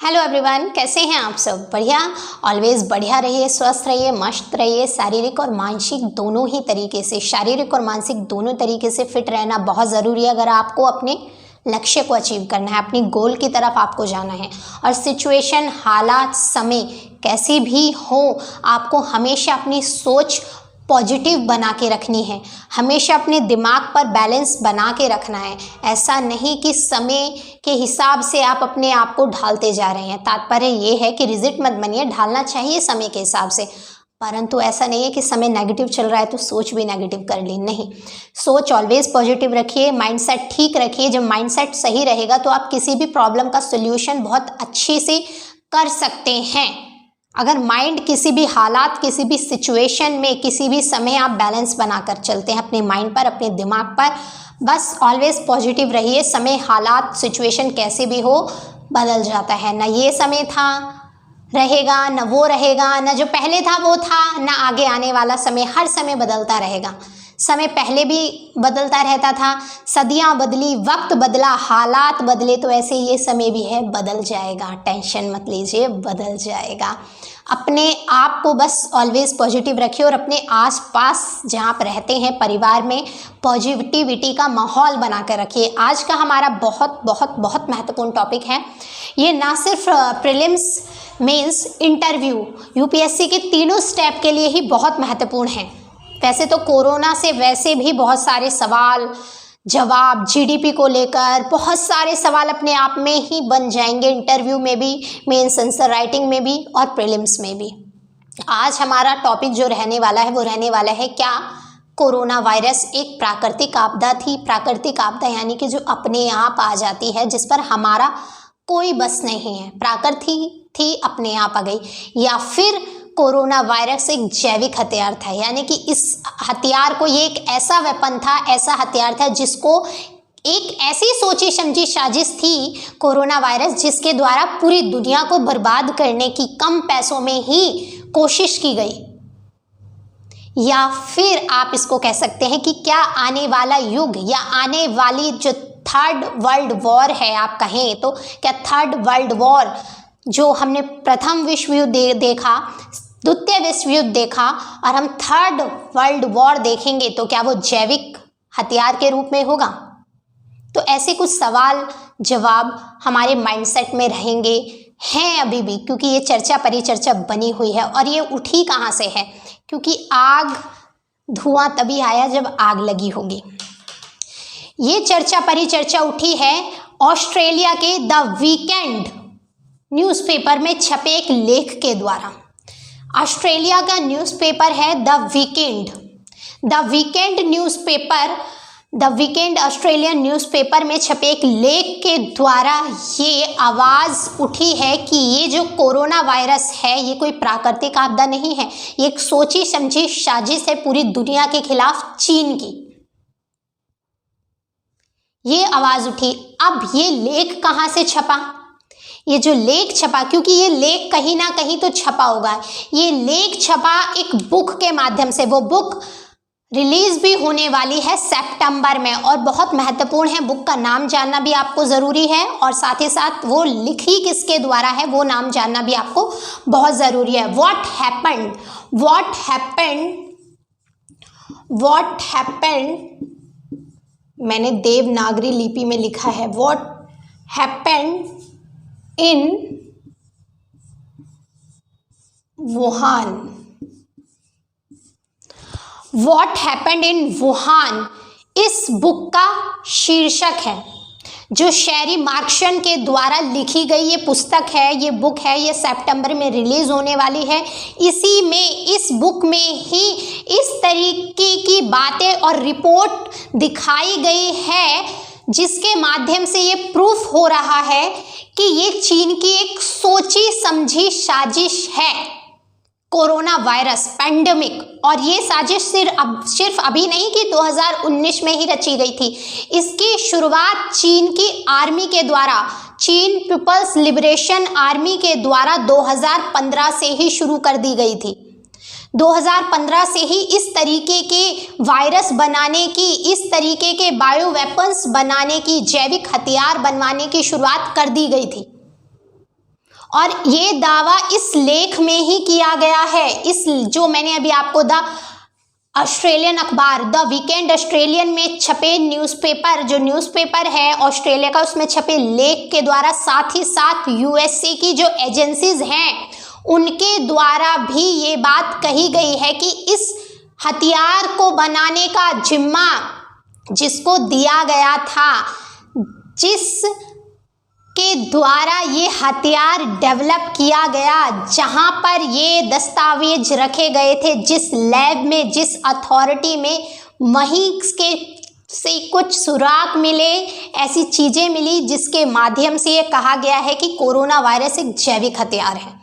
Hello everyone, कैसे हैं आप सब? बढ़िया। ऑलवेज बढ़िया रहिए, स्वस्थ रहिए, मस्त रहिए। शारीरिक और मानसिक दोनों ही तरीके से, शारीरिक और मानसिक दोनों तरीके से फिट रहना बहुत ज़रूरी है अगर आपको अपने लक्ष्य को अचीव करना है, अपनी गोल की तरफ आपको जाना है। और सिचुएशन, हालात, समय कैसी भी हो, आपको हमेशा अपनी सोच पॉजिटिव बना के रखनी है, हमेशा अपने दिमाग पर बैलेंस बना के रखना है। ऐसा नहीं कि समय के हिसाब से आप अपने आप को ढालते जा रहे हैं। तात्पर्य ये है कि रिजिड मत बनिए, ढालना चाहिए समय के हिसाब से, परंतु ऐसा नहीं है कि समय नेगेटिव चल रहा है तो सोच भी नेगेटिव कर ली। नहीं, सोच ऑलवेज पॉजिटिव रखिए, माइंडसेट ठीक रखिए। जब माइंडसेट सही रहेगा तो आप किसी भी प्रॉब्लम का सोल्यूशन बहुत अच्छे से कर सकते हैं। अगर माइंड किसी भी हालात, किसी भी सिचुएशन में, किसी भी समय आप बैलेंस बनाकर चलते हैं अपने माइंड पर, अपने दिमाग पर, बस ऑलवेज पॉजिटिव रहिए। समय, हालात, सिचुएशन कैसे भी हो बदल जाता है। ना ये समय था रहेगा, ना वो रहेगा, ना जो पहले था वो था, ना आगे आने वाला समय। हर समय बदलता रहेगा। समय पहले भी बदलता रहता था, सदियां बदली, वक्त बदला, हालात बदले, तो ऐसे ये समय भी है, बदल जाएगा। टेंशन मत लीजिए, बदल जाएगा। अपने आप को बस ऑलवेज पॉजिटिव रखिए और अपने आसपास जहाँ आप रहते हैं, परिवार में, पॉजिटिविटी का माहौल बना कर रखिए। आज का हमारा बहुत बहुत बहुत महत्वपूर्ण टॉपिक है। ये ना सिर्फ प्रीलिम्स, मेंस, इंटरव्यू, यूपीएससी के तीनों स्टेप के लिए ही बहुत महत्वपूर्ण है। वैसे तो कोरोना से वैसे भी बहुत सारे सवाल जवाब, जीडीपी को लेकर बहुत सारे सवाल अपने आप में ही बन जाएंगे, इंटरव्यू में भी, मेंस आंसर राइटिंग में भी और प्रीलिम्स में भी। आज हमारा टॉपिक जो रहने वाला है वो रहने वाला है, क्या कोरोना वायरस एक प्राकृतिक आपदा थी? प्राकृतिक आपदा यानी कि जो अपने आप आ जाती है, जिस पर हमारा कोई बस नहीं है। प्राकृति थी, अपने आप आ गई, या फिर कोरोना वायरस एक जैविक हथियार था, यानी कि इस हथियार को, ये एक ऐसा वेपन था, ऐसा हथियार था जिसको, एक ऐसी सोची समझी साजिश थी कोरोना वायरस, जिसके द्वारा पूरी दुनिया को बर्बाद करने की कम पैसों में ही कोशिश की गई। या फिर आप इसको कह सकते हैं कि क्या आने वाला युग या आने वाली जो थर्ड वर्ल्ड वॉर है, आप कहें तो, क्या थर्ड वर्ल्ड वॉर, जो हमने प्रथम विश्व युद्ध देखा, द्वितीय विश्व युद्ध देखा, और हम थर्ड वर्ल्ड वॉर देखेंगे, तो क्या वो जैविक हथियार के रूप में होगा? तो ऐसे कुछ सवाल जवाब हमारे माइंडसेट में रहेंगे, हैं अभी भी, क्योंकि ये चर्चा परिचर्चा बनी हुई है। और ये उठी कहाँ से है? क्योंकि आग, धुआं तभी आया जब आग लगी होगी। ये चर्चा परिचर्चा उठी है ऑस्ट्रेलिया के द वीकेंड न्यूज़पेपर में छपे एक लेख के द्वारा। ऑस्ट्रेलिया का न्यूज़पेपर है the weekend. The weekend newspaper, the weekend Australian newspaper में छपे एक लेख के द्वारा ये आवाज़ उठी है कि ये जो कोरोना वायरस है, ये कोई प्राकृतिक आपदा नहीं है, ये एक सोची समझी साजिश है पूरी दुनिया के खिलाफ, चीन की। ये आवाज़ उठी। अब ये लेख कहाँ से छपा? ये जो लेख छपा, क्योंकि ये लेख कहीं ना कहीं तो छपा होगा, ये लेख छपा एक बुक के माध्यम से। वो बुक रिलीज भी होने वाली है सितंबर में, और बहुत महत्वपूर्ण है। बुक का नाम जानना भी आपको ज़रूरी है, और साथ ही साथ वो लिखी किसके द्वारा है वो नाम जानना भी आपको बहुत ज़रूरी है। What happened, what happened, what happened, मैंने देवनागरी लिपि में लिखा है, what happened in Wuhan. What happened in Wuhan इस बुक का शीर्षक है, जो शेरी मार्क्सन के द्वारा लिखी गई ये पुस्तक है, ये बुक है, ये सितंबर में रिलीज होने वाली है। इसी में, इस बुक में ही इस तरीके की बातें और रिपोर्ट दिखाई गई है, जिसके माध्यम से ये प्रूफ हो रहा है कि ये चीन की एक सोची समझी साजिश है, कोरोना वायरस पैंडेमिक। और ये साजिश सिर्फ अभी नहीं कि 2019 में ही रची गई थी। इसकी शुरुआत चीन की आर्मी के द्वारा, चीन पीपल्स लिबरेशन आर्मी के द्वारा 2015 से ही शुरू कर दी गई थी। 2015 से ही इस तरीके के वायरस बनाने की, इस तरीके के बायो वेपन्स बनाने की, जैविक हथियार बनवाने की शुरुआत कर दी गई थी। और ये दावा इस लेख में ही किया गया है। इस जो मैंने अभी आपको द ऑस्ट्रेलियन अखबार, द वीकेंड ऑस्ट्रेलियन में छपे न्यूज़पेपर, जो न्यूज़पेपर है ऑस्ट्रेलिया का, उसमें छपे लेख के द्वारा, साथ ही साथ यूएसए की जो एजेंसीज हैं उनके द्वारा भी ये बात कही गई है कि इस हथियार को बनाने का जिम्मा जिसको दिया गया था, जिस के द्वारा ये हथियार डेवलप किया गया, जहां पर ये दस्तावेज रखे गए थे, जिस लैब में, जिस अथॉरिटी में, वहीं के से कुछ सुराग मिले, ऐसी चीज़ें मिली जिसके माध्यम से ये कहा गया है कि कोरोना वायरस एक जैविक हथियार है।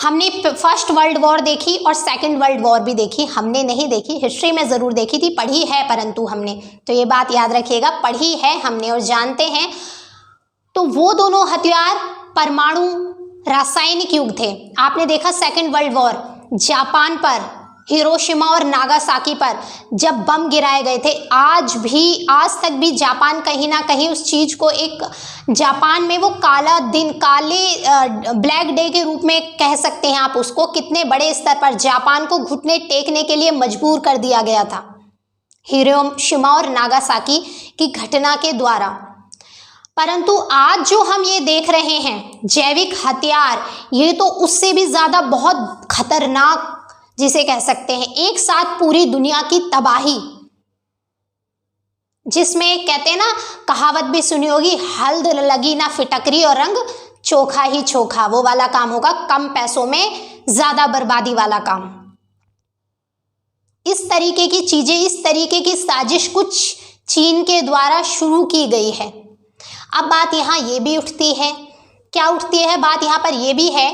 हमने फर्स्ट वर्ल्ड वॉर देखी और सेकंड वर्ल्ड वॉर भी देखी, हमने नहीं देखी, हिस्ट्री में ज़रूर देखी थी, पढ़ी है परंतु हमने, तो ये बात याद रखिएगा, पढ़ी है हमने और जानते हैं। तो वो दोनों हथियार परमाणु रासायनिक युग थे। आपने देखा सेकंड वर्ल्ड वॉर, जापान पर, हिरोशिमा और नागासाकी पर जब बम गिराए गए थे, आज तक भी जापान कहीं ना कहीं उस चीज़ को एक, जापान में वो काला दिन, काले ब्लैक डे के रूप में कह सकते हैं आप उसको, कितने बड़े स्तर पर जापान को घुटने टेकने के लिए मजबूर कर दिया गया था हिरोशिमा और नागासाकी की घटना के द्वारा। परंतु आज जो हम ये देख रहे हैं जैविक हथियार, ये तो उससे भी ज़्यादा बहुत खतरनाक जिसे कह सकते हैं, एक साथ पूरी दुनिया की तबाही, जिसमें कहते हैं ना, कहावत भी सुनी होगी, हल्द लगी ना फिटकरी और रंग चोखा ही चोखा, वो वाला काम होगा, कम पैसों में ज़्यादा बर्बादी वाला काम। इस तरीके की चीज़ें, इस तरीके की साजिश कुछ चीन के द्वारा शुरू की गई है। अब बात यहाँ ये भी उठती है, क्या उठती है बात यहाँ पर ये भी है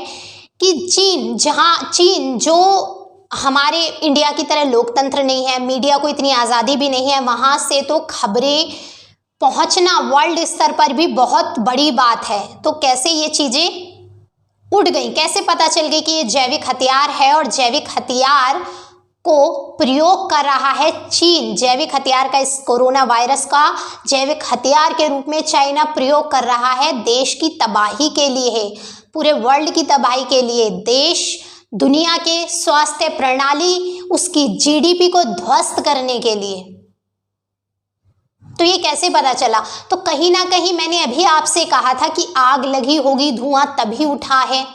कि चीन जो हमारे इंडिया की तरह लोकतंत्र नहीं है, मीडिया को इतनी आज़ादी भी नहीं है, वहाँ से तो खबरें पहुँचना वर्ल्ड स्तर पर भी बहुत बड़ी बात है। तो कैसे ये चीज़ें उड़ गई, कैसे पता चल गई कि ये जैविक हथियार है और जैविक हथियार को प्रयोग कर रहा है चीन, जैविक हथियार का, इस कोरोना वायरस का जैविक हथियार के रूप में चाइना प्रयोग कर रहा है देश की तबाही के लिए, पूरे वर्ल्ड की तबाही के लिए, देश दुनिया के स्वास्थ्य प्रणाली, उसकी जीडीपी को ध्वस्त करने के लिए। तो ये कैसे पता चला? तो कहीं ना कहीं मैंने अभी आपसे कहा था कि आग लगी होगी, धुआं तभी उठा है।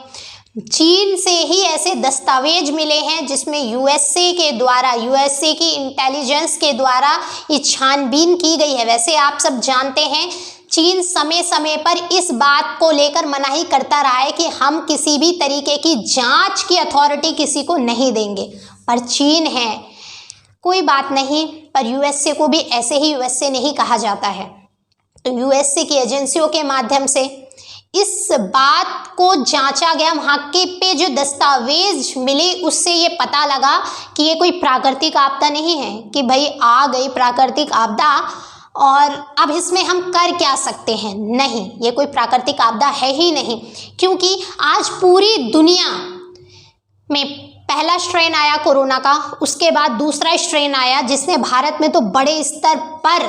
चीन से ही ऐसे दस्तावेज मिले हैं जिसमें यूएसए के द्वारा, यूएसए की इंटेलिजेंस के द्वारा ये छानबीन की गई है। वैसे आप सब जानते हैं चीन समय समय पर इस बात को लेकर मनाही करता रहा है कि हम किसी भी तरीके की जांच की अथॉरिटी किसी को नहीं देंगे, पर चीन है, कोई बात नहीं, पर यूएसए को भी ऐसे ही यूएसए नहीं कहा जाता है। तो यूएसए की एजेंसियों के माध्यम से इस बात को जांचा गया, वहाँ के पे जो दस्तावेज मिले उससे ये पता लगा कि ये कोई प्राकृतिक आपदा नहीं है कि भाई आ गई प्राकृतिक आपदा और अब इसमें हम कर क्या सकते हैं। नहीं, ये कोई प्राकृतिक आपदा है ही नहीं, क्योंकि आज पूरी दुनिया में पहला स्ट्रेन आया कोरोना का, उसके बाद दूसरा स्ट्रेन आया जिसने भारत में तो बड़े स्तर पर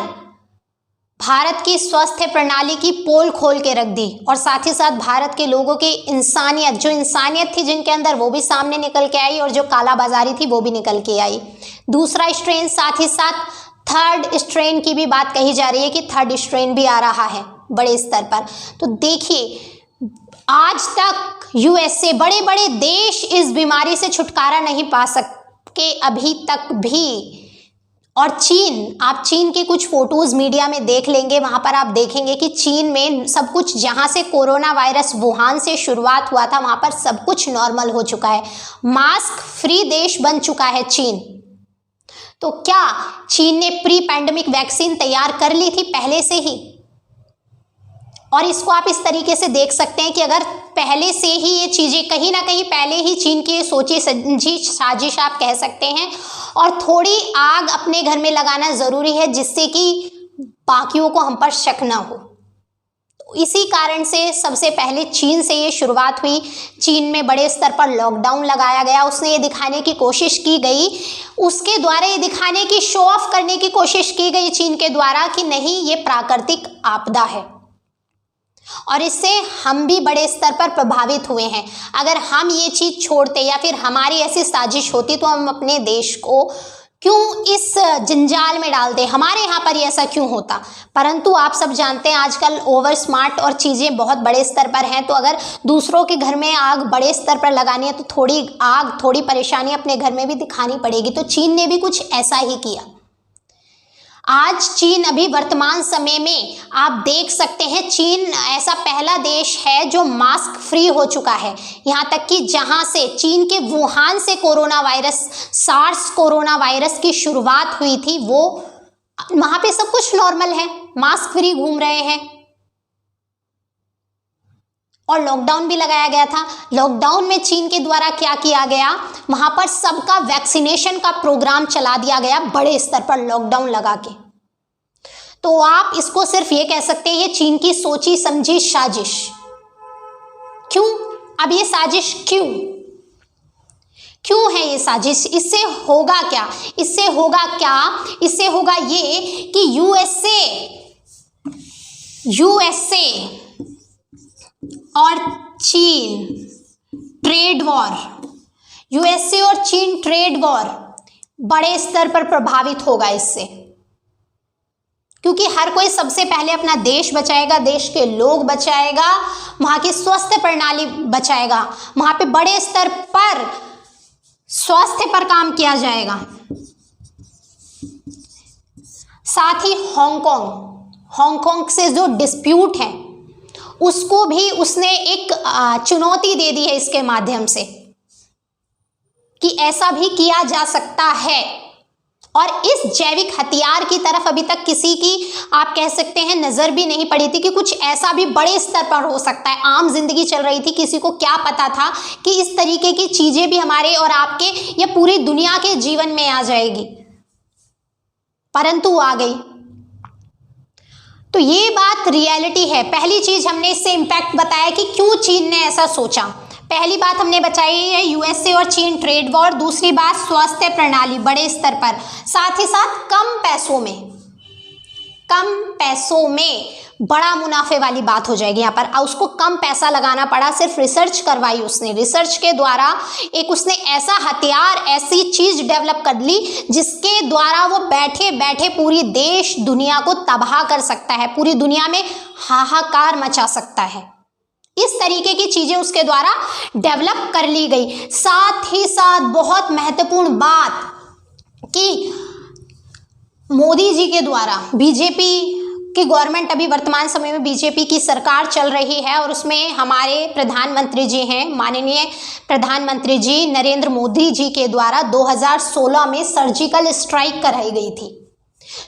भारत की स्वास्थ्य प्रणाली की पोल खोल के रख दी, और साथ ही साथ भारत के लोगों की इंसानियत, जो इंसानियत थी जिनके अंदर, वो भी सामने निकल के आई और जो कालाबाजारी थी वो भी निकल के आई। दूसरा स्ट्रेन, साथ ही साथ थर्ड स्ट्रेन की भी बात कही जा रही है कि थर्ड स्ट्रेन भी आ रहा है बड़े स्तर पर। तो देखिए, आज तक यूएसए, बड़े बड़े देश इस बीमारी से छुटकारा नहीं पा सके अभी तक भी। और चीन, आप चीन के कुछ फोटोज़ मीडिया में देख लेंगे, वहाँ पर आप देखेंगे कि चीन में सब कुछ, जहाँ से कोरोना वायरस वुहान से शुरुआत हुआ था, वहाँ पर सब कुछ नॉर्मल हो चुका है, मास्क फ्री देश बन चुका है चीन। तो क्या चीन ने प्री पैंडेमिक वैक्सीन तैयार कर ली थी पहले से ही? और इसको आप इस तरीके से देख सकते हैं कि अगर पहले से ही ये चीज़ें, कहीं ना कहीं पहले ही चीन की सोची समझी साजिश आप कह सकते हैं, और थोड़ी आग अपने घर में लगाना ज़रूरी है जिससे कि बाकियों को हम पर शक ना हो। इसी कारण से सबसे पहले चीन से ये शुरुआत हुई। चीन में बड़े स्तर पर लॉकडाउन लगाया गया, उसने ये दिखाने की कोशिश की गई, उसके द्वारा ये दिखाने की, शो ऑफ करने की कोशिश की गई चीन के द्वारा कि नहीं, ये प्राकृतिक आपदा है। और इससे हम भी बड़े स्तर पर प्रभावित हुए हैं। अगर हम ये चीज़ छोड़ते या फिर हमारी ऐसी साजिश होती तो हम अपने देश को क्यों इस जंजाल में डालते, हमारे यहाँ पर ही ऐसा क्यों होता। परंतु आप सब जानते हैं आजकल ओवर स्मार्ट और चीज़ें बहुत बड़े स्तर पर हैं, तो अगर दूसरों के घर में आग बड़े स्तर पर लगानी है तो थोड़ी परेशानी अपने घर में भी दिखानी पड़ेगी। तो चीन ने भी कुछ ऐसा ही किया। आज चीन अभी वर्तमान समय में आप देख सकते हैं, चीन ऐसा पहला देश है जो मास्क फ्री हो चुका है। यहाँ तक कि जहाँ से चीन के वुहान से सार्स कोरोना वायरस की शुरुआत हुई थी, वो वहाँ पे सब कुछ नॉर्मल है, मास्क फ्री घूम रहे हैं और लॉकडाउन भी लगाया गया था। लॉकडाउन में चीन के द्वारा क्या किया गया, वहां पर सबका वैक्सीनेशन का प्रोग्राम चला दिया गया बड़े स्तर पर लॉकडाउन लगा के। तो आप इसको सिर्फ ये कह सकते हैं ये चीन की सोची समझी साजिश। क्यों? अब ये साजिश क्यों है ये साजिश? इससे होगा क्या? इससे होगा ये कि यूएसए और चीन ट्रेड वॉर बड़े स्तर पर प्रभावित होगा इससे, क्योंकि हर कोई सबसे पहले अपना देश बचाएगा, देश के लोग बचाएगा, वहां की स्वास्थ्य प्रणाली बचाएगा, वहां पे बड़े स्तर पर स्वास्थ्य पर काम किया जाएगा। साथ ही हांगकांग से जो डिस्प्यूट है उसको भी उसने एक चुनौती दे दी है इसके माध्यम से कि ऐसा भी किया जा सकता है। और इस जैविक हथियार की तरफ अभी तक किसी की आप कह सकते हैं नजर भी नहीं पड़ी थी कि कुछ ऐसा भी बड़े स्तर पर हो सकता है। आम जिंदगी चल रही थी, किसी को क्या पता था कि इस तरीके की चीजें भी हमारे और आपके या पूरी दुनिया के जीवन में आ जाएगी, परंतु आ गई। तो ये बात रियलिटी है। पहली चीज हमने इससे इम्पैक्ट बताया कि क्यों चीन ने ऐसा सोचा। पहली बात हमने बताई है यूएसए और चीन ट्रेड वॉर। दूसरी बात स्वास्थ्य प्रणाली बड़े स्तर पर, साथ ही साथ कम पैसों में बड़ा मुनाफे वाली बात हो जाएगी यहाँ पर। उसको कम पैसा लगाना पड़ा, सिर्फ रिसर्च करवाई उसने। रिसर्च के द्वारा एक उसने ऐसा हथियार, ऐसी चीज डेवलप कर ली जिसके द्वारा वो बैठे बैठे पूरी देश दुनिया को तबाह कर सकता है, पूरी दुनिया में हाहाकार मचा सकता है। इस तरीके की चीजें उसके द्वारा डेवलप कर ली गई। साथ ही साथ बहुत महत्वपूर्ण बात कि मोदी जी के द्वारा, बीजेपी की गवर्नमेंट अभी वर्तमान समय में बीजेपी की सरकार चल रही है और उसमें हमारे प्रधानमंत्री जी हैं, माननीय प्रधानमंत्री जी नरेंद्र मोदी जी के द्वारा 2016 में सर्जिकल स्ट्राइक कराई गई थी।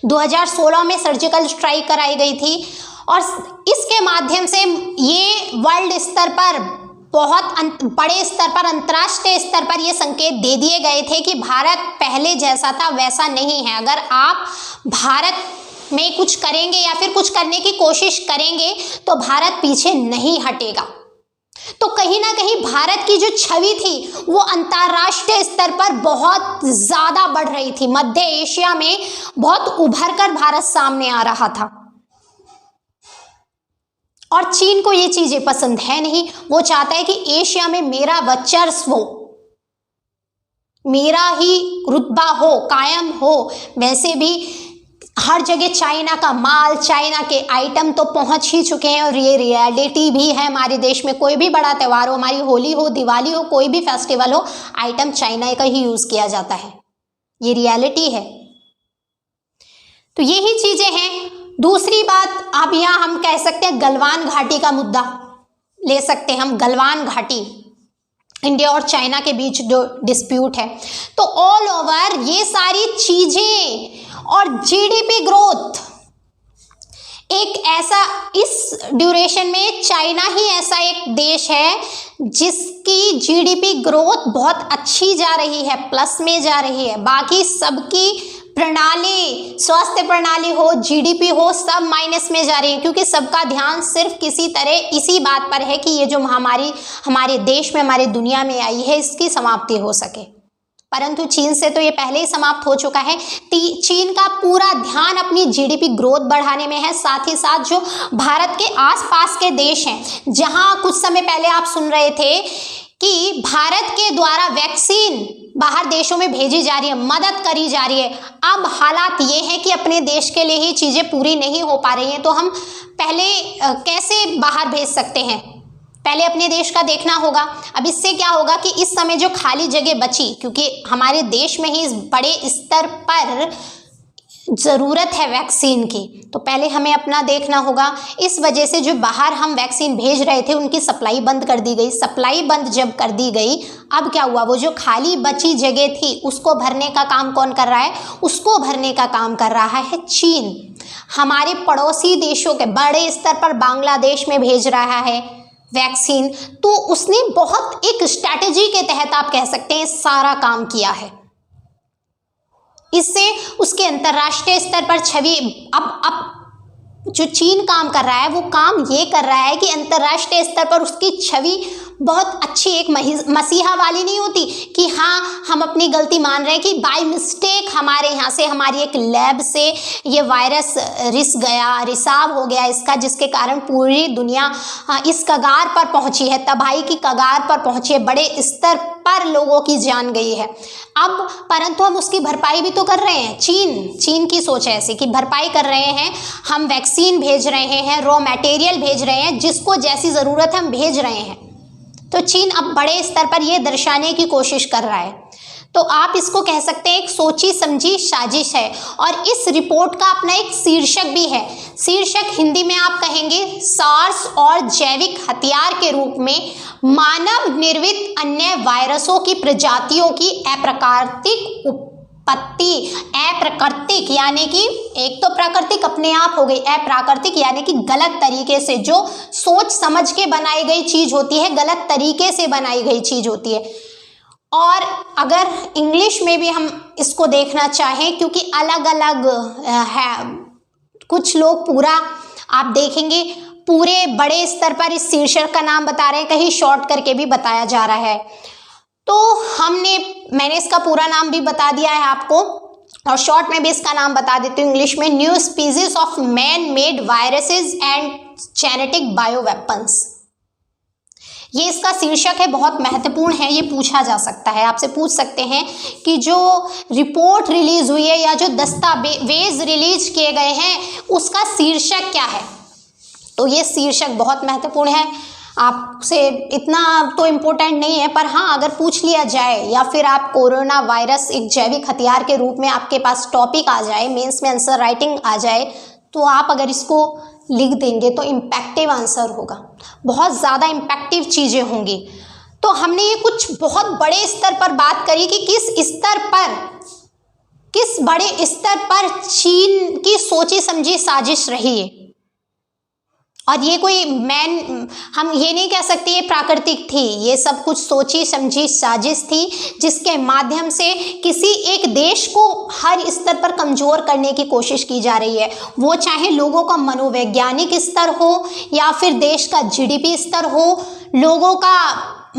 2016 में सर्जिकल स्ट्राइक कराई गई थी और इसके माध्यम से ये वर्ल्ड स्तर पर, बहुत बड़े स्तर पर, अंतर्राष्ट्रीय स्तर पर ये संकेत दे दिए गए थे कि भारत पहले जैसा था वैसा नहीं है। अगर आप भारत में कुछ करेंगे या फिर कुछ करने की कोशिश करेंगे तो भारत पीछे नहीं हटेगा। तो कहीं ना कहीं भारत की जो छवि थी वो अंतर्राष्ट्रीय स्तर पर बहुत ज्यादा बढ़ रही थी। मध्य एशिया में बहुत उभर कर भारत सामने आ रहा था और चीन को ये चीजें पसंद है नहीं। वो चाहता है कि एशिया में मेरा वर्चस्व हो, मेरा ही रुतबा हो, कायम हो। वैसे भी हर जगह चाइना का माल, चाइना के आइटम तो पहुंच ही चुके हैं और ये रियलिटी भी है हमारे देश में। कोई भी बड़ा त्यौहार हो, हमारी होली हो, दिवाली हो, कोई भी फेस्टिवल हो, आइटम चाइना का ही यूज किया जाता है। ये रियलिटी है। तो यही चीजें हैं। दूसरी बात, अब यहाँ हम कह सकते हैं गलवान घाटी का मुद्दा ले सकते हैं हम। गलवान घाटी, इंडिया और चाइना के बीच जो डिस्प्यूट है, तो ऑल ओवर ये सारी चीजें और जीडीपी ग्रोथ एक ऐसा, इस ड्यूरेशन में चाइना ही ऐसा एक देश है जिसकी जीडीपी ग्रोथ बहुत अच्छी जा रही है, प्लस में जा रही है। बाकी सबकी प्रणाली, स्वास्थ्य प्रणाली हो, जीडीपी हो, सब माइनस में जा रही है, क्योंकि सबका ध्यान सिर्फ किसी तरह इसी बात पर है कि ये जो महामारी हमारे देश में, हमारे दुनिया में आई है, इसकी समाप्ति हो सके। परंतु चीन से तो ये पहले ही समाप्त हो चुका है। चीन का पूरा ध्यान अपनी जीडीपी ग्रोथ बढ़ाने में है। साथ ही साथ जो भारत के आसपास के देश हैं, जहां कुछ समय पहले आप सुन रहे थे कि भारत के द्वारा वैक्सीन बाहर देशों में भेजी जा रही है, मदद करी जा रही है, अब हालात ये है कि अपने देश के लिए ही चीज़ें पूरी नहीं हो पा रही हैं, तो हम पहले कैसे बाहर भेज सकते हैं? पहले अपने देश का देखना होगा। अब इससे क्या होगा कि इस समय जो खाली जगह बची, क्योंकि हमारे देश में ही इस बड़े स्तर पर ज़रूरत है वैक्सीन की, तो पहले हमें अपना देखना होगा। इस वजह से जो बाहर हम वैक्सीन भेज रहे थे उनकी सप्लाई बंद कर दी गई। सप्लाई बंद जब कर दी गई, अब क्या हुआ, वो जो खाली बची जगह थी उसको भरने का काम कौन कर रहा है? उसको भरने का काम कर रहा है चीन। हमारे पड़ोसी देशों के बड़े स्तर पर बांग्लादेश में भेज रहा है वैक्सीन, तो उसने बहुत एक स्ट्रैटेजी के तहत आप कह सकते हैं सारा काम किया है। इससे उसके अंतर्राष्ट्रीय स्तर पर छवि, अब जो चीन काम कर रहा है वो काम ये कर रहा है कि अंतर्राष्ट्रीय स्तर पर उसकी छवि बहुत अच्छी, एक मसीहा वाली नहीं होती कि हाँ हम अपनी गलती मान रहे हैं कि बाय मिस्टेक हमारे यहाँ से, हमारी एक लैब से ये वायरस रिसाव हो गया इसका, जिसके कारण पूरी दुनिया इस कगार पर पहुँची है, तबाही की कगार पर पहुँची है, बड़े स्तर पर लोगों की जान गई है। अब परंतु हम उसकी भरपाई भी तो कर रहे हैं। चीन की सोच है ऐसी कि भरपाई कर रहे हैं, हम वैक्सीन भेज रहे हैं, रॉ मटेरियल भेज रहे हैं, जिसको जैसी ज़रूरत है हम भेज रहे हैं। तो चीन अब बड़े स्तर पर यह दर्शाने की कोशिश कर रहा है। तो आप इसको कह सकते हैं एक सोची समझी साजिश है। और इस रिपोर्ट का अपना एक शीर्षक भी है। शीर्षक हिंदी में आप कहेंगे सार्स और जैविक हथियार के रूप में मानव निर्मित अन्य वायरसों की प्रजातियों की अप्राकृतिक उत्पत्ति। अप्राकृतिक यानी कि एक तो प्राकृतिक अपने आप हो गई, अप्राकृतिक यानी कि गलत तरीके से, जो सोच समझ के बनाई गई चीज होती है, गलत तरीके से बनाई गई चीज होती है। और अगर इंग्लिश में भी हम इसको देखना चाहें, क्योंकि अलग अलग है, कुछ लोग पूरा आप देखेंगे पूरे बड़े स्तर पर इस शीर्षक का नाम बता रहे हैं, कहीं शॉर्ट करके भी बताया जा रहा है। तो मैंने इसका पूरा नाम भी बता दिया है आपको, और शॉर्ट में भी इसका नाम बता देती हूँ इंग्लिश में, new species of man made viruses and genetic bioweapons. ये इसका शीर्षक है, बहुत महत्वपूर्ण है। ये पूछा जा सकता है, आपसे पूछ सकते हैं कि जो रिपोर्ट रिलीज हुई है या जो दस्तावेज रिलीज किए गए हैं उसका शीर्षक क्या है। तो ये शीर्षक बहुत महत्वपूर्ण है। आपसे इतना तो इम्पोर्टेंट नहीं है, पर हाँ अगर पूछ लिया जाए या फिर आप कोरोना वायरस एक जैविक हथियार के रूप में आपके पास टॉपिक आ जाए, मेंस में आंसर राइटिंग आ जाए, तो आप अगर इसको लिख देंगे तो इम्पैक्टिव आंसर होगा, बहुत ज़्यादा इम्पैक्टिव चीज़ें होंगी। तो हमने ये कुछ बहुत बड़े स्तर पर बात करी कि किस बड़े स्तर पर चीन की सोची समझी साजिश रही है। और ये कोई हम ये नहीं कह सकते ये प्राकृतिक थी, ये सब कुछ सोची समझी साजिश थी, जिसके माध्यम से किसी एक देश को हर स्तर पर कमज़ोर करने की कोशिश की जा रही है। वो चाहे लोगों का मनोवैज्ञानिक स्तर हो या फिर देश का जीडीपी स्तर हो, लोगों का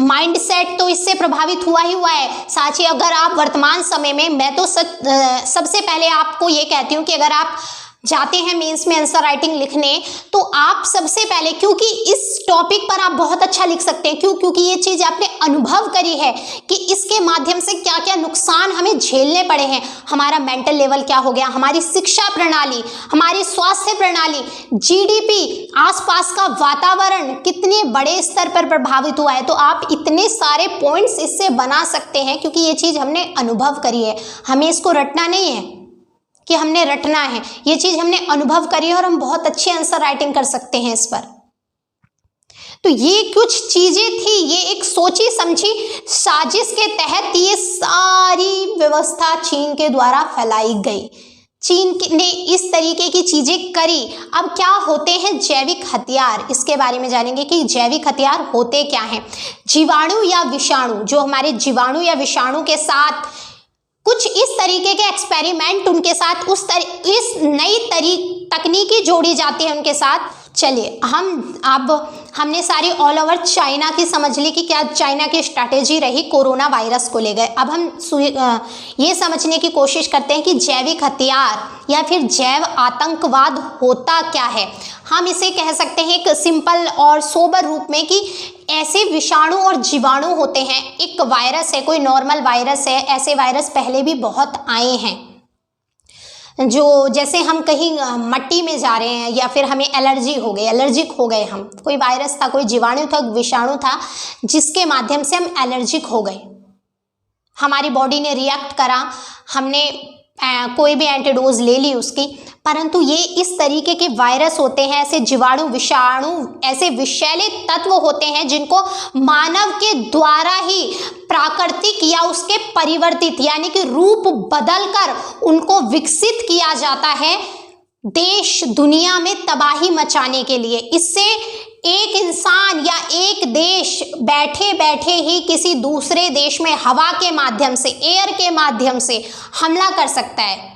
माइंडसेट तो इससे प्रभावित हुआ ही हुआ है। साथ ही अगर आप वर्तमान समय में, मैं तो सबसे पहले आपको ये कहती हूँ कि अगर आप जाते हैं मेंस में आंसर राइटिंग लिखने, तो आप सबसे पहले, क्योंकि इस टॉपिक पर आप बहुत अच्छा लिख सकते हैं, क्योंकि ये चीज़ आपने अनुभव करी है कि इसके माध्यम से क्या क्या नुकसान हमें झेलने पड़े हैं। हमारा मेंटल लेवल क्या हो गया, हमारी शिक्षा प्रणाली, हमारी स्वास्थ्य प्रणाली, जीडीपी, आसपास का वातावरण कितने बड़े स्तर पर प्रभावित हुआ है। तो आप इतने सारे पॉइंट्स इससे बना सकते हैं, क्योंकि ये चीज़ हमने अनुभव करी है। हमें इसको रटना नहीं है कि हमने रटना है, ये चीज़ हमने अनुभव करी है और हम बहुत अच्छी आंसर राइटिंग कर सकते हैं इस पर। तो ये कुछ चीज़ें थी, ये एक सोची समझी साजिश के तहत ये सारी व्यवस्था चीन के द्वारा फैलाई गई। चीन ने इस तरीके की चीज़ें करी। अब क्या होते हैं जैविक हथियार, इसके बारे में जानेंगे कि जैविक हथियार होते क्या हैं। जीवाणु या विषाणु, जो हमारे जीवाणु या विषाणु के साथ कुछ इस तरीके के एक्सपेरिमेंट उनके साथ इस नई तकनीकी जोड़ी जाती है उनके साथ, चलिए हमने सारी ऑल ओवर चाइना की समझ ली कि क्या चाइना की स्ट्रैटेजी रही कोरोना वायरस को ले गए। अब हम ये समझने की कोशिश करते हैं कि जैविक हथियार या फिर जैव आतंकवाद होता क्या है। हम इसे कह सकते हैं एक सिंपल और सोबर रूप में कि ऐसे विषाणु और जीवाणु होते हैं। एक वायरस है, कोई नॉर्मल वायरस है, ऐसे वायरस पहले भी बहुत आए हैं। जो जैसे हम कहीं मट्टी में जा रहे हैं या फिर हमें एलर्जिक हो गए, हम कोई वायरस था, कोई जीवाणु था, विषाणु था जिसके माध्यम से हम एलर्जिक हो गए, हमारी बॉडी ने रिएक्ट करा, हमने कोई भी एंटीडोज ले ली उसकी। परंतु ये इस तरीके के वायरस होते हैं, ऐसे जीवाणु विषाणु ऐसे विषैले तत्व होते हैं जिनको मानव के द्वारा ही प्राकृतिक या उसके परिवर्तित यानी कि रूप बदलकर उनको विकसित किया जाता है देश दुनिया में तबाही मचाने के लिए। इससे एक इंसान या एक देश बैठे बैठे ही किसी दूसरे देश में हवा के माध्यम से, एयर के माध्यम से हमला कर सकता है।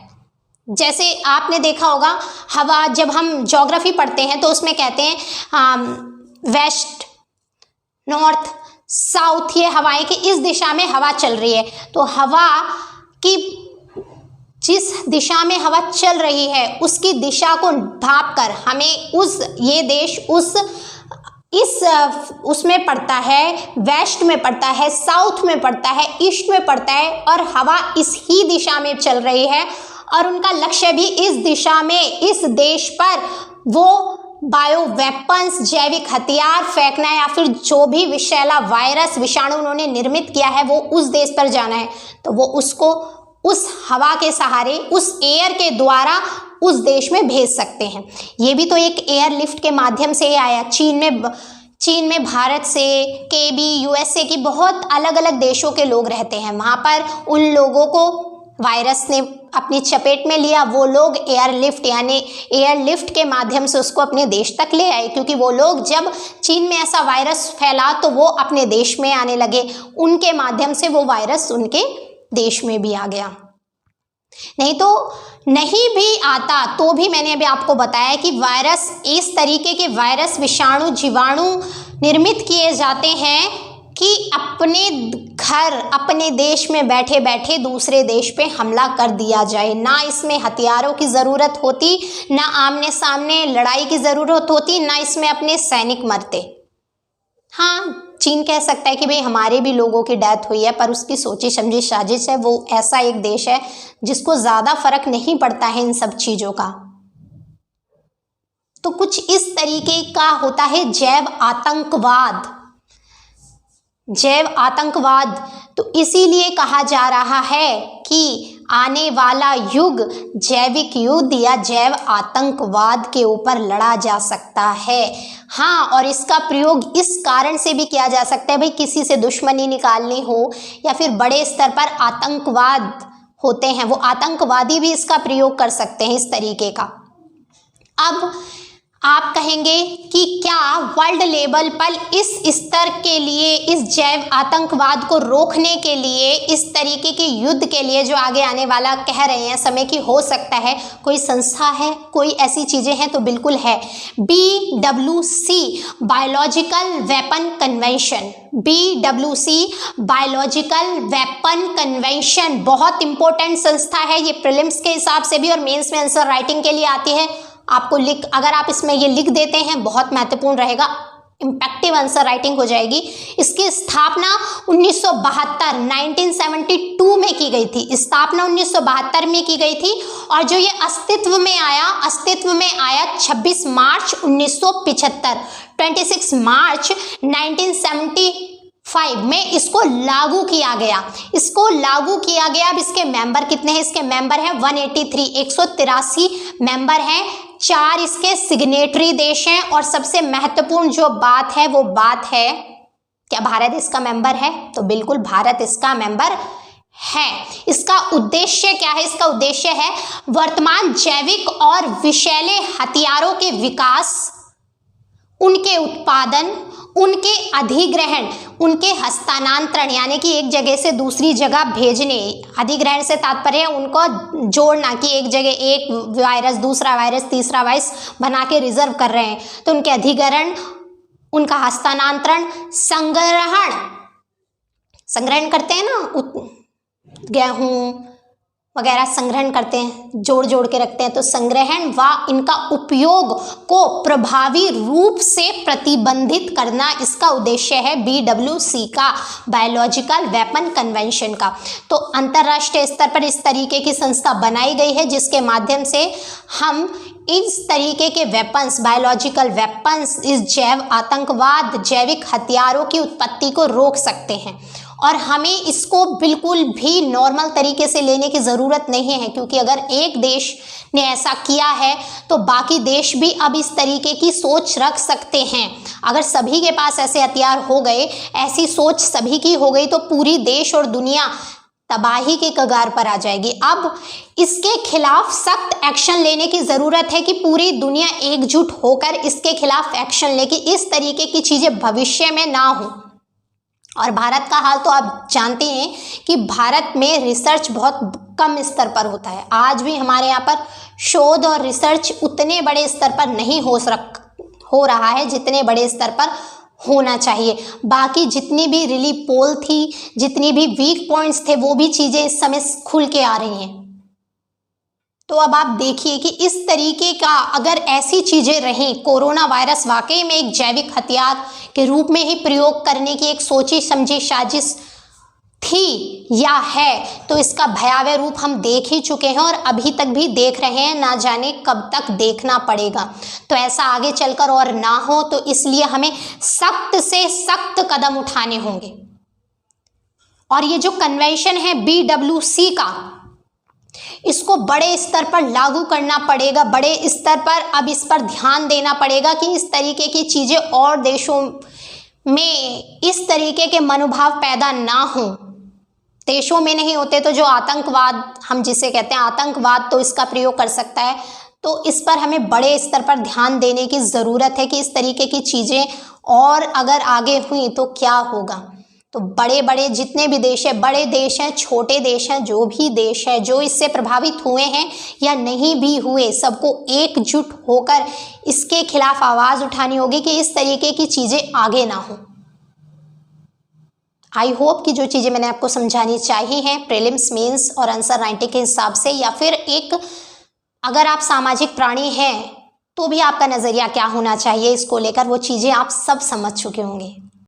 जैसे आपने देखा होगा, हवा जब हम ज्योग्राफी पढ़ते हैं तो उसमें कहते हैं वेस्ट, नॉर्थ, साउथ, ये हवाएं कि इस दिशा में हवा चल रही है। तो हवा की जिस दिशा में हवा चल रही है उसकी दिशा को भांपकर हमें ये देश उसमें पड़ता है, वेस्ट में पड़ता है, साउथ में पड़ता है, ईस्ट में पड़ता है और हवा इस ही दिशा में चल रही है और उनका लक्ष्य भी इस दिशा में, इस देश पर वो बायो वेपन्स, जैविक हथियार फेंकना है या फिर जो भी विषैला वायरस विषाणु उन्होंने निर्मित किया है वो उस देश पर जाना है। तो वो उसको उस हवा के सहारे, उस एयर के द्वारा उस देश में भेज सकते हैं। ये भी तो एक एयर लिफ्ट के माध्यम से ही आया। चीन में भारत से, केबी, यूएसए की बहुत अलग अलग देशों के लोग रहते हैं। वहाँ पर उन लोगों को वायरस ने अपनी चपेट में लिया, वो लोग एयर लिफ्ट के माध्यम से उसको अपने देश तक ले आए, क्योंकि वो लोग जब चीन में ऐसा वायरस फैला तो वो अपने देश में आने लगे, उनके माध्यम से वो वायरस उनके देश में भी आ गया। नहीं तो नहीं भी आता तो भी मैंने अभी आपको बताया कि वायरस, इस तरीके के वायरस, विषाणु, जीवाणु निर्मित किए जाते हैं कि अपने घर, अपने देश में बैठे बैठे दूसरे देश पे हमला कर दिया जाए। ना इसमें हथियारों की ज़रूरत होती, ना आमने सामने लड़ाई की ज़रूरत होती, ना इसमें अपने सैनिक मरते। हाँ, चीन कह सकता है कि भाई हमारे भी लोगों की डेथ हुई है, पर उसकी सोची समझी साजिश है। वो ऐसा एक देश है जिसको ज़्यादा फर्क नहीं पड़ता है इन सब चीज़ों का। तो कुछ इस तरीके का होता है जैव आतंकवाद। तो इसीलिए कहा जा रहा है कि आने वाला युग जैविक युद्ध या जैव आतंकवाद के ऊपर लड़ा जा सकता है। हाँ, और इसका प्रयोग इस कारण से भी किया जा सकता है, भाई किसी से दुश्मनी निकालनी हो या फिर बड़े स्तर पर आतंकवाद होते हैं, वो आतंकवादी भी इसका प्रयोग कर सकते हैं इस तरीके का। अब आप कहेंगे कि क्या वर्ल्ड लेवल पर इस स्तर के लिए, इस जैव आतंकवाद को रोकने के लिए, इस तरीके के युद्ध के लिए जो आगे आने वाला कह रहे हैं समय की, हो सकता है कोई संस्था है, कोई ऐसी चीज़ें हैं? तो बिल्कुल है। BWC biological weapon convention, BWC biological weapon convention बहुत इंपॉर्टेंट संस्था है। ये प्रीलिम्स के हिसाब से भी और मेंस में आंसर राइटिंग के लिए आती है। आपको अगर आप इसमें ये लिख देते हैं बहुत महत्वपूर्ण रहेगा, इम्पैक्टिव आंसर राइटिंग हो जाएगी। इसकी स्थापना 1972 में की गई थी। स्थापना 1972 में की गई थी और जो ये अस्तित्व में आया 26 मार्च 1975, 26 मार्च 1975 में इसको लागू किया गया। अब इसके मेंबर कितने हैं? इसके मेंबर हैं 183, 183 मेंबर हैं। 4 इसके सिग्नेटरी देश हैं और सबसे महत्वपूर्ण जो बात है वो बात है, क्या भारत इसका मेंबर है? तो बिल्कुल भारत इसका मेंबर है। इसका उद्देश्य क्या है? इसका उद्देश्य है वर्तमान जैविक और विषैले हथियारों के विकास, उनके उत्पादन, उनके अधिग्रहण, उनके हस्तांतरण यानी कि एक जगह से दूसरी जगह भेजने, अधिग्रहण से तात्पर्य उनको जोड़ना कि एक जगह एक वायरस दूसरा वायरस तीसरा वायरस बना के रिजर्व कर रहे हैं, तो उनके अधिग्रहण, उनका हस्तांतरण, संग्रहण करते हैं ना, गेहूँ वगैरह संग्रहण करते हैं, जोड़ जोड़ के रखते हैं, तो संग्रहण व इनका उपयोग को प्रभावी रूप से प्रतिबंधित करना इसका उद्देश्य है BWC का, बायोलॉजिकल वेपन कन्वेंशन का। तो अंतर्राष्ट्रीय स्तर पर इस तरीके की संस्था बनाई गई है जिसके माध्यम से हम इस तरीके के वेपन्स, बायोलॉजिकल वेपन्स, इस जैव आतंकवाद, जैविक हथियारों की उत्पत्ति को रोक सकते हैं। और हमें इसको बिल्कुल भी नॉर्मल तरीके से लेने की ज़रूरत नहीं है, क्योंकि अगर एक देश ने ऐसा किया है तो बाकी देश भी अब इस तरीके की सोच रख सकते हैं। अगर सभी के पास ऐसे हथियार हो गए, ऐसी सोच सभी की हो गई, तो पूरी देश और दुनिया तबाही के कगार पर आ जाएगी। अब इसके खिलाफ सख्त एक्शन लेने की ज़रूरत है कि पूरी दुनिया एकजुट होकर इसके खिलाफ एक्शन ले कि इस तरीके की चीज़ें भविष्य में ना हो। और भारत का हाल तो आप जानते हैं कि भारत में रिसर्च बहुत कम स्तर पर होता है। आज भी हमारे यहाँ पर शोध और रिसर्च उतने बड़े स्तर पर नहीं हो रहा है जितने बड़े स्तर पर होना चाहिए। बाकी जितनी भी रिली पोल थी, जितनी भी वीक पॉइंट्स थे, वो भी चीज़ें इस समय खुल के आ रही हैं। तो अब आप देखिए कि इस तरीके का अगर ऐसी चीज़ें रहें, कोरोना वायरस वाकई में एक जैविक हथियार के रूप में ही प्रयोग करने की एक सोची समझी साजिश थी या है, तो इसका भयावह रूप हम देख ही चुके हैं और अभी तक भी देख रहे हैं, ना जाने कब तक देखना पड़ेगा। तो ऐसा आगे चलकर और ना हो, तो इसलिए हमें सख्त से सख्त कदम उठाने होंगे। और ये जो कन्वेंशन है BWC का, इसको बड़े स्तर पर लागू करना पड़ेगा, बड़े स्तर पर अब इस पर ध्यान देना पड़ेगा कि इस तरीके की चीज़ें और देशों में इस तरीके के मनोभाव पैदा ना हो। देशों में नहीं होते तो जो आतंकवाद, हम जिसे कहते हैं आतंकवाद, तो इसका प्रयोग कर सकता है। तो इस पर हमें बड़े स्तर पर ध्यान देने की ज़रूरत है कि इस तरीके की चीज़ें और अगर आगे हुई तो क्या होगा। तो बड़े बड़े जितने भी देश हैं, बड़े देश हैं, छोटे देश हैं, जो भी देश है जो इससे प्रभावित हुए हैं या नहीं भी हुए, सबको एकजुट होकर इसके खिलाफ आवाज़ उठानी होगी कि इस तरीके की चीज़ें आगे ना हो। आई होप कि जो चीज़ें मैंने आपको समझानी चाहिए हैं प्रीलिम्स, मेंस और आंसर 90 के हिसाब से, या फिर एक अगर आप सामाजिक प्राणी हैं तो भी आपका नज़रिया क्या होना चाहिए इसको लेकर, वो चीज़ें आप सब समझ चुके होंगे।